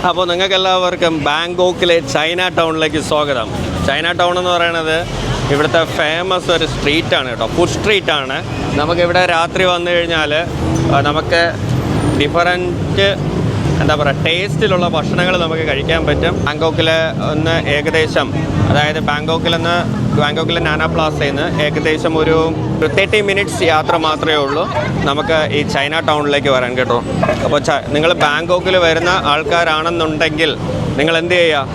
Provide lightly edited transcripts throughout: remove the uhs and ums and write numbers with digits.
അപ്പോൾ നിങ്ങൾക്കെല്ലാവർക്കും ബാങ്കോക്കിലെ ചൈന ടൗണിലേക്ക് സ്വാഗതം. ചൈന ടൗൺ എന്ന് പറയുന്നത് ഇവിടുത്തെ ഫേമസ് ഒരു സ്ട്രീറ്റാണ് കേട്ടോ, ഫുഡ് സ്ട്രീറ്റാണ്. നമുക്കിവിടെ രാത്രി വന്നു കഴിഞ്ഞാൽ നമുക്ക് ഡിഫറൻറ്റ് ടേസ്റ്റിലുള്ള ഭക്ഷണങ്ങൾ നമുക്ക് കഴിക്കാൻ പറ്റും. ബാങ്കോക്കിൽ ഒന്ന് ഏകദേശം, അതായത് ബാങ്കോക്കിലെ നാനാ പ്ലാസയിൽ നിന്ന് ഏകദേശം ഒരു 30 മിനിറ്റ്സ് യാത്ര മാത്രമേ ഉള്ളൂ നമുക്ക് ഈ ചൈന ടൗണിലേക്ക് വരാൻ കേട്ടോ. അപ്പോൾ നിങ്ങൾ ബാങ്കോക്കിൽ വരുന്ന ആൾക്കാരാണെന്നുണ്ടെങ്കിൽ നിങ്ങൾ എന്ത് ചെയ്യുക,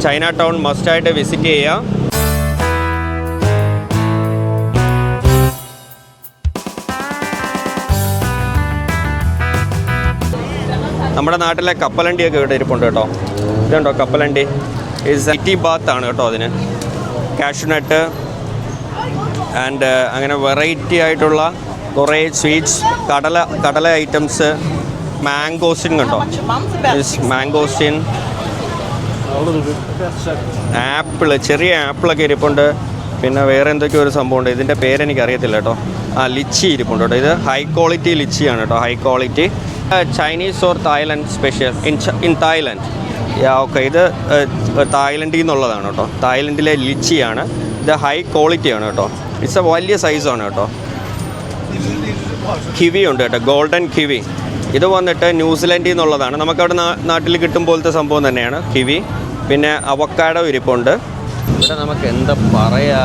ചൈന ടൗൺ മസ്റ്റായിട്ട് വിസിറ്റ് ചെയ്യുക. നമ്മുടെ നാട്ടിലെ കപ്പലണ്ടിയൊക്കെ ഇവിടെ ഇരിപ്പുണ്ട് കേട്ടോ. ഇതുണ്ടോ കപ്പലണ്ടി? സിറ്റി ബാത്ത് ആണ് കേട്ടോ. അതിന് കാഷ്യൂനട്ട് ആൻഡ് അങ്ങനെ വെറൈറ്റി ആയിട്ടുള്ള കുറേ സ്വീറ്റ്സ്, കടല ഐറ്റംസ്, മാംഗോസ്റ്റിൻ കണ്ടോ, മാംഗോസ്റ്റിൻ, ആപ്പിള്, ചെറിയ ആപ്പിളൊക്കെ ഇരിപ്പുണ്ട്. പിന്നെ വേറെ എന്തൊക്കെയോ ഒരു സംഭവമുണ്ട്, ഇതിൻ്റെ പേരെനിക്കറിയത്തില്ല കേട്ടോ. ലിച്ചി ഇരിപ്പുണ്ട് കേട്ടോ. ഇത് ഹൈ ക്വാളിറ്റി ലിച്ചിയാണ് കേട്ടോ, high quality. Chinese or Thailand special in Thailand. Okay, ഇത് തായ്ലൻഡിൽ നിന്നുള്ളതാണ് കേട്ടോ. തായ്ലൻഡിലെ ലിച്ചിയാണ് ഇത്, ഹൈ ക്വാളിറ്റിയാണ് കേട്ടോ. ഇറ്റ്സ് എ വലിയ സൈസാണ് കേട്ടോ. കിവി ഉണ്ട് കേട്ടോ, ഗോൾഡൻ കിവി. ഇത് വന്നിട്ട് ന്യൂസിലൻഡിൽ നിന്നുള്ളതാണ്. നമുക്കവിടെ നാട്ടിൽ കിട്ടും പോലത്തെ സംഭവം തന്നെയാണ് കിവി. പിന്നെ അവക്കാഡോ ഇരിപ്പുണ്ട്. ഇവിടെ നമുക്ക് എന്താ പറയുക,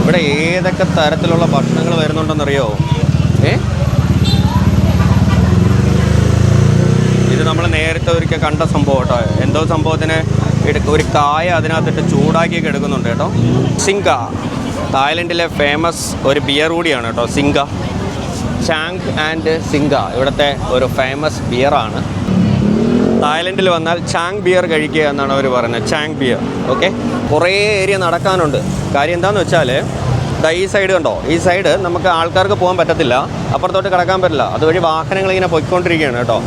ഇവിടെ ഏതൊക്കെ തരത്തിലുള്ള ഭക്ഷണങ്ങൾ വരുന്നുണ്ടെന്നറിയോ? ഇത് നമ്മൾ നേരത്തെ ഒരിക്കൽ കണ്ട സംഭവം കേട്ടോ. എന്തോ സംഭവത്തിന് ഒരു കായ അതിനകത്തിട്ട് ചൂടാക്കിയൊക്കെ എടുക്കുന്നുണ്ട് കേട്ടോ. സിങ്ക, തായ്ലൻഡിലെ ഫേമസ് ഒരു ബിയർ കൂടിയാണ് കേട്ടോ സിങ്ക. ചാങ് ആൻഡ് സിങ്ക ഇവിടുത്തെ ഒരു ഫേമസ് ബിയറാണ്. തായ്ലൻഡിൽ വന്നാൽ ചാങ് ബിയർ കഴിക്കുക എന്നാണ് അവർ പറയുന്നത്, ചാങ് ബിയർ. ഓക്കെ, കുറേ ഏരിയ നടക്കാനുണ്ട്. കാര്യം എന്താണെന്ന് വെച്ചാൽ ഈ സൈഡ് കണ്ടോ, ഈ സൈഡ് നമുക്ക് ആൾക്കാർക്ക് പോകാൻ പറ്റത്തില്ല, അപ്പുറത്തോട്ട് കിടക്കാൻ പറ്റില്ല. അതുവഴി വാഹനങ്ങളിങ്ങനെ പൊയ്ക്കൊണ്ടിരിക്കുകയാണ് കേട്ടോ.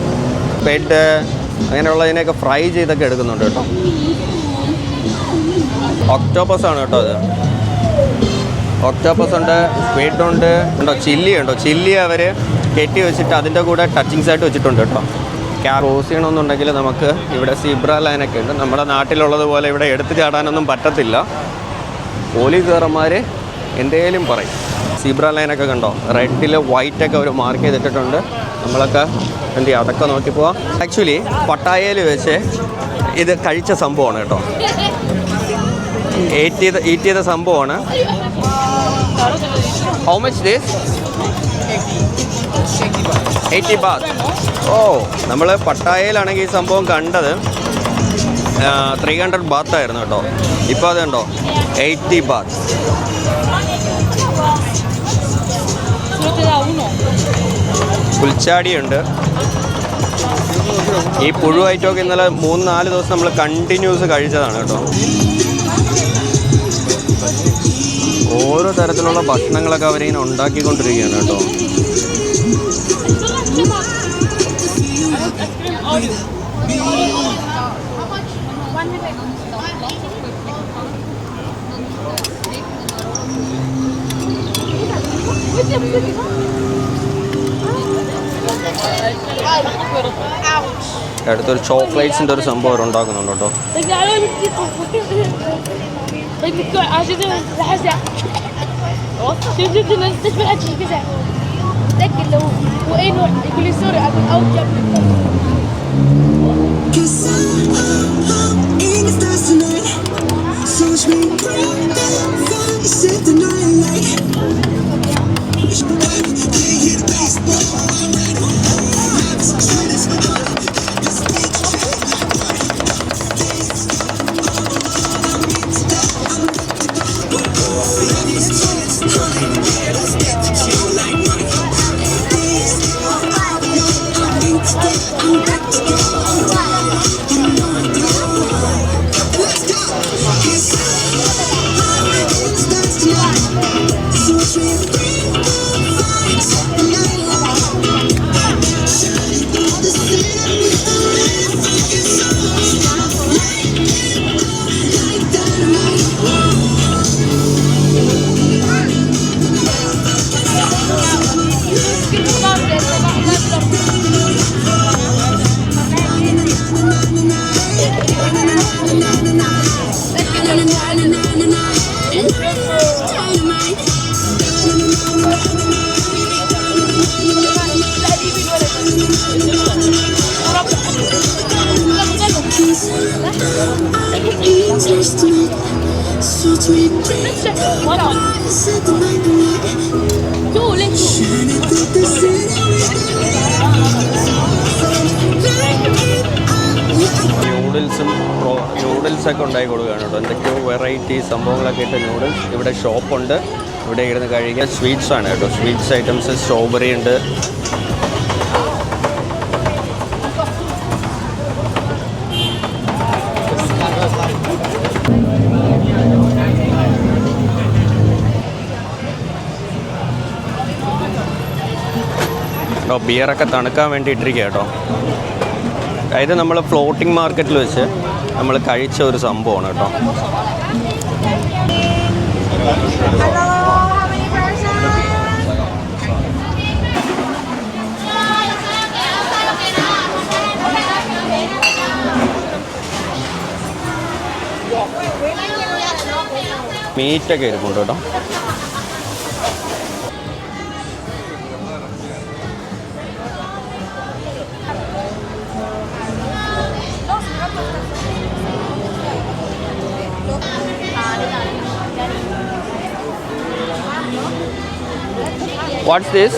ബെഡ് അങ്ങനെയുള്ളതിനെയൊക്കെ ഫ്രൈ ചെയ്തൊക്കെ എടുക്കുന്നുണ്ട് കേട്ടോ. ഒക്ടോപ്പസ് ആണ് കേട്ടോ ഇത്. ഒക്ടോപ്പസ് ഉണ്ട്, സ്ക്വിഡ് ഉണ്ട്, ചില്ലി ഉണ്ടോ. ചില്ലി അവർ കെട്ടി വെച്ചിട്ട് അതിൻ്റെ കൂടെ ടച്ചിങ്സ് ആയിട്ട് വെച്ചിട്ടുണ്ട് കേട്ടോ. ക്രോസ് ചെയ്യണമെന്നുണ്ടെങ്കിൽ നമുക്ക് ഇവിടെ സീബ്ര ലൈനൊക്കെ ഉണ്ട്. നമ്മുടെ നാട്ടിലുള്ളതുപോലെ ഇവിടെ എടുത്തു ചാടാനൊന്നും പറ്റത്തില്ല. പോലീസുകാരന്മാർ എന്തേലും പറയും. സീബ്ര ലൈനൊക്കെ കണ്ടോ, റെഡിൽ വൈറ്റൊക്കെ അവർ മാർക്ക് ചെയ്തിട്ടുണ്ട്. നമ്മളൊക്കെ എന്ത് ചെയ്യുക, അതൊക്കെ നോക്കി പോവാം. ആക്ച്വലി പട്ടായയിൽ വെച്ച് ഇത് കഴിച്ച സംഭവമാണ് കേട്ടോ, ഈറ്റ് ചെയ്ത സംഭവമാണ്. How much this? 80 ബാത്ത്. ഓ, നമ്മൾ പട്ടായയിലാണെങ്കിൽ ഈ സംഭവം കണ്ടത് 300 ബാത്തായിരുന്നു കേട്ടോ. ഇപ്പോൾ അത് കണ്ടോ, 80 ബാത്ത്. പുൽച്ചാടിയുണ്ട്. ഈ പുഴു ഐറ്റമൊക്കെ ഇന്നലെ 3-4 ദിവസം നമ്മൾ കണ്ടിന്യൂസ് കഴിച്ചതാണ് കേട്ടോ. ഓരോ തരത്തിലുള്ള ഭക്ഷണങ്ങളൊക്കെ അവരിങ്ങനെ ഉണ്ടാക്കിക്കൊണ്ടിരിക്കുകയാണ് കേട്ടോ. അടുത്തൊരു ചോക്ലേറ്റ്സിൻ്റെ ഒരു സംഭവം ഉണ്ടാക്കുന്നുണ്ട് കേട്ടോ. നൂഡിൽസൊക്കെ ഉണ്ടാക്കി കൊടുക്കുകയാണ് കേട്ടോ. എന്തൊക്കെയോ വെറൈറ്റി സംഭവങ്ങളൊക്കെ ഇട്ട് നൂഡിൽസ്. ഇവിടെ ഷോപ്പുണ്ട്, ഇവിടെ ഇരുന്ന് കഴിക്കാൻ. സ്വീറ്റ്സ് ആണ് കേട്ടോ, സ്വീറ്റ്സ് ഐറ്റംസ്. സ്ട്രോബെറി ഉണ്ട്. ബിയറൊക്കെ തണുക്കാൻ വേണ്ടി ഇട്ടിരിക്കുക കേട്ടോ. അതായത് നമ്മൾ ഫ്ലോട്ടിംഗ് മാർക്കറ്റിൽ വെച്ച് നമ്മൾ കഴിച്ച ഒരു സംഭവമാണ് കേട്ടോ. മീറ്റൊക്കെ ഇരിക്കുന്നുണ്ട് കേട്ടോ. What's this?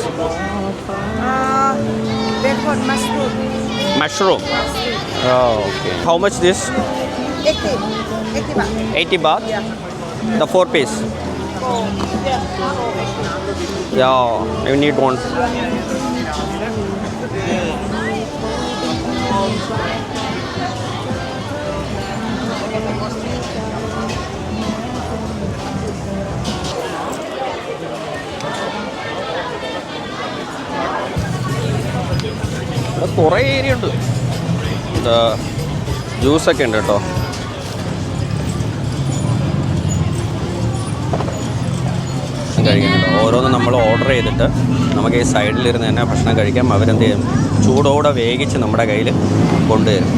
They're called mushroom. Mushroom. Oh, okay. How much this? 80. 80 baht. 80 baht? Yeah. The 4 piece? Oh, yeah. Yeah, I need one. ഇവിടെ കുറേ ഏരിയ ഉണ്ട്. ജ്യൂസൊക്കെ ഉണ്ട് കേട്ടോ. കഴിക്കുന്നുണ്ട്. ഓരോന്നും നമ്മൾ ഓർഡർ ചെയ്തിട്ട് നമുക്ക് ഈ സൈഡിലിരുന്ന് തന്നെ ഭക്ഷണം കഴിക്കാം. അവരെന്ത് ചെയ്യും, ചൂടോടെ വേവിച്ച് നമ്മുടെ കയ്യിൽ കൊണ്ടുവരും.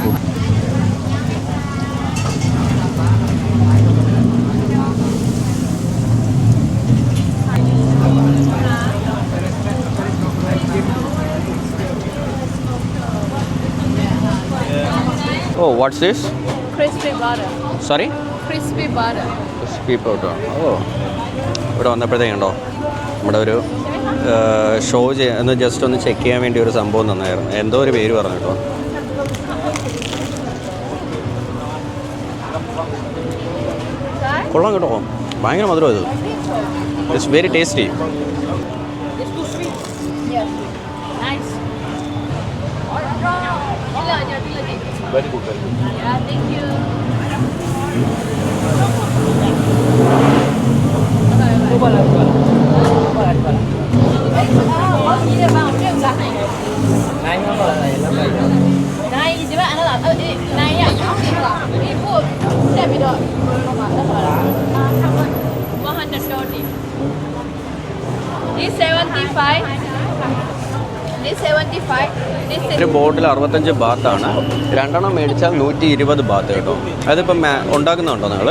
Food Oh, what's this? Crispy butter. Sorry? Crispy butter. Crispy butter. Oh. ഇവിടെ വന്നപ്പോഴത്തേക്കുണ്ടോ നമ്മുടെ ഒരു ഷോ ഒന്ന് ജസ്റ്റ് ഒന്ന് ചെക്ക് ചെയ്യാൻ വേണ്ടി ഒരു സംഭവം തന്നായിരുന്നു. എന്തോ ഒരു പേര് പറഞ്ഞു കേട്ടോ. കൊള്ളാം കേട്ടോ, ഭയങ്കര മധുരം ഇത്. It's very tasty. It's too sweet. Yes. Nice. Very good, very good. Yeah, thank you. Này chị bạn nó là này ạ. Đi phụ đẹp bị được. 130. This 75. This 75. This ഒരു ബോട്ടിൽ 65 ബാത്താണ്. രണ്ടെണ്ണം മേടിച്ചാൽ 120 ബാത്ത് കേട്ടോ. അതിപ്പം ഉണ്ടാക്കുന്നുണ്ടോ നിങ്ങൾ?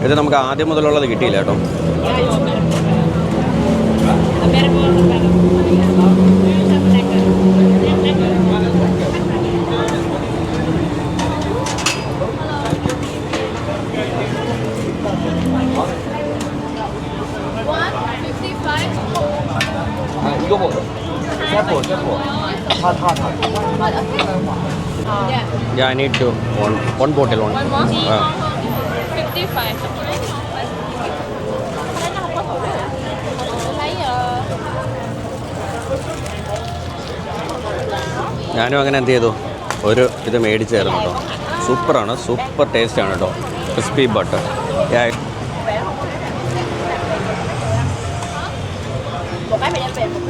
ഇത് നമുക്ക് ആദ്യം മുതലുള്ളത് കിട്ടിയില്ല കേട്ടോ. Yeah, I need to one bottle one. One more? 55. ഞാനും അങ്ങനെ എന്ത് ചെയ്തു, ഒരു ഇത് മേടിച്ചായിരുന്നു കേട്ടോ. സൂപ്പറാണ്, സൂപ്പർ ടേസ്റ്റാണ് കേട്ടോ. Crispy butter.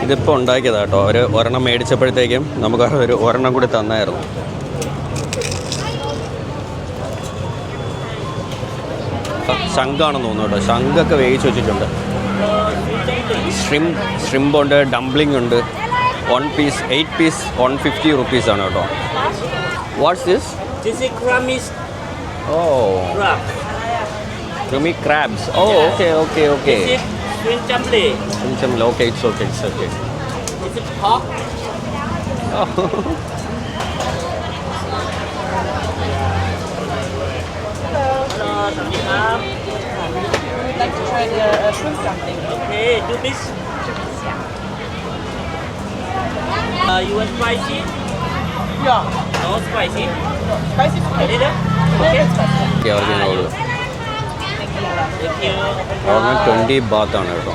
ഇതിപ്പോൾ ഉണ്ടാക്കിയതാണ് കേട്ടോ. ഒരു ഒരെണ്ണം മേടിച്ചപ്പോഴത്തേക്കും നമുക്ക് ഒരു ഒരെണ്ണം കൂടി തന്നായിരുന്നു. ശംഖാണെന്ന് തോന്നുന്നു കേട്ടോ. ശംഖൊക്കെ വേവിച്ച് വെച്ചിട്ടുണ്ട്. ഷ്രിമ്പ് ഉണ്ട്, ഡംപ്ലിംഗ് ഉണ്ട്. 1 piece 8 piece 150 rupees ആണ് കേട്ടോ. What's this? This is Kramis Oh, crab. Krumi crabs. Oh, Yeah. okay. This is shrimp jumbly. Okay, it's okay. This is pork. We'd like to try the shrimp dumpling. Okay, do this. You want spicy? Yeah. No spicy. Spicy A spicy. little? Little spicy. അവർക്ക് ഞാൻ കൊടുക്കും Thank you. അവർക്ക് 20 ബാത്താണ് കേട്ടോ